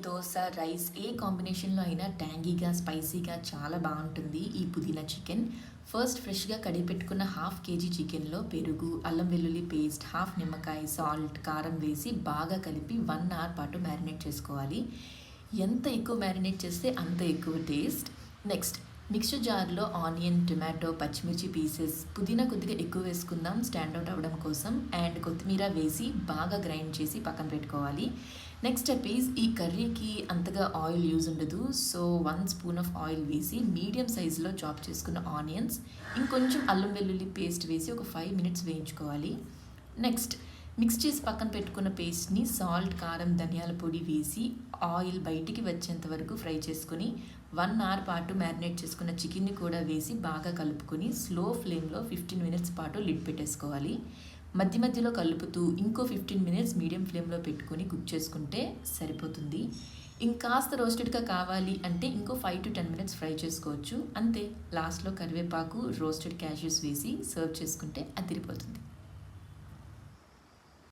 Dosa, rice ఏ కాంబినేషన్‌లో అయినా ట్యాంగీగా, స్పైసీగా చాలా బావుంటుంది ఈ పుదీనా చికెన్. ఫస్ట్ ఫ్రెష్‌గా కడిగి పెట్టుకున్న హాఫ్ కేజీ చికెన్‌లో పెరుగు, అల్లం వెల్లుల్లి పేస్ట్, హాఫ్ నిమ్మకాయ, సాల్ట్, కారం వేసి బాగా కలిపి 1 అవర్ పాటు మ్యారినేట్ చేసుకోవాలి. ఎంత ఎక్కువ మ్యారినేట్ చేస్తే అంత ఎక్కువ టేస్ట్. నెక్స్ట్ మిక్స్చర్ జార్‌లో ఆనియన్, టొమాటో, పచ్చిమిర్చి పీసెస్, పుదీనా కొద్దిగా ఎక్కువ వేసుకుందాం స్టాండ్ ఔట్ అవ్వడం కోసం అండ్ కొత్తిమీర వేసి బాగా గ్రైండ్ చేసి పక్కన పెట్టుకోవాలి. నెక్స్ట్ స్టెప్ ఈజ్ ఈ కర్రీకి అంతగా ఆయిల్ యూజ్ ఉండదు. సో 1 స్పూన్ ఆఫ్ ఆయిల్ వేసి మీడియం సైజులో చాప్ చేసుకున్న ఆనియన్స్, ఇంకొంచెం అల్లం వెల్లుల్లి పేస్ట్ వేసి ఒక 5 మినిట్స్ వేయించుకోవాలి. నెక్స్ట్ మిక్స్ చేసి పక్కన పెట్టుకున్న పేస్ట్‌ని సాల్ట్, కారం, ధనియాల పొడి వేసి ఆయిల్ బయటికి వచ్చేంత వరకు ఫ్రై చేసుకొని 1 అవర్ పాటు మ్యారినేట్ చేసుకున్న చికెన్‌ని కూడా వేసి బాగా కలుపుకొని స్లో ఫ్లేమ్‌లో 15 మినిట్స్ పాటు లిడ్ పెట్టేసుకోవాలి. మధ్య మధ్యలో కలుపుతూ ఇంకో 15 మినిట్స్ మీడియం ఫ్లేమ్‌లో పెట్టుకొని కుక్ చేసుకుంటే సరిపోతుంది. ఇంకాస్త రోస్టెడ్‌గా కావాలి అంటే ఇంకో 5-10 మినిట్స్ ఫ్రై చేసుకోవచ్చు. అంతే, లాస్ట్‌లో కరివేపాకు, రోస్టెడ్ క్యాష్యూస్ వేసి సర్వ్ చేసుకుంటే అదిరిపోతుంది.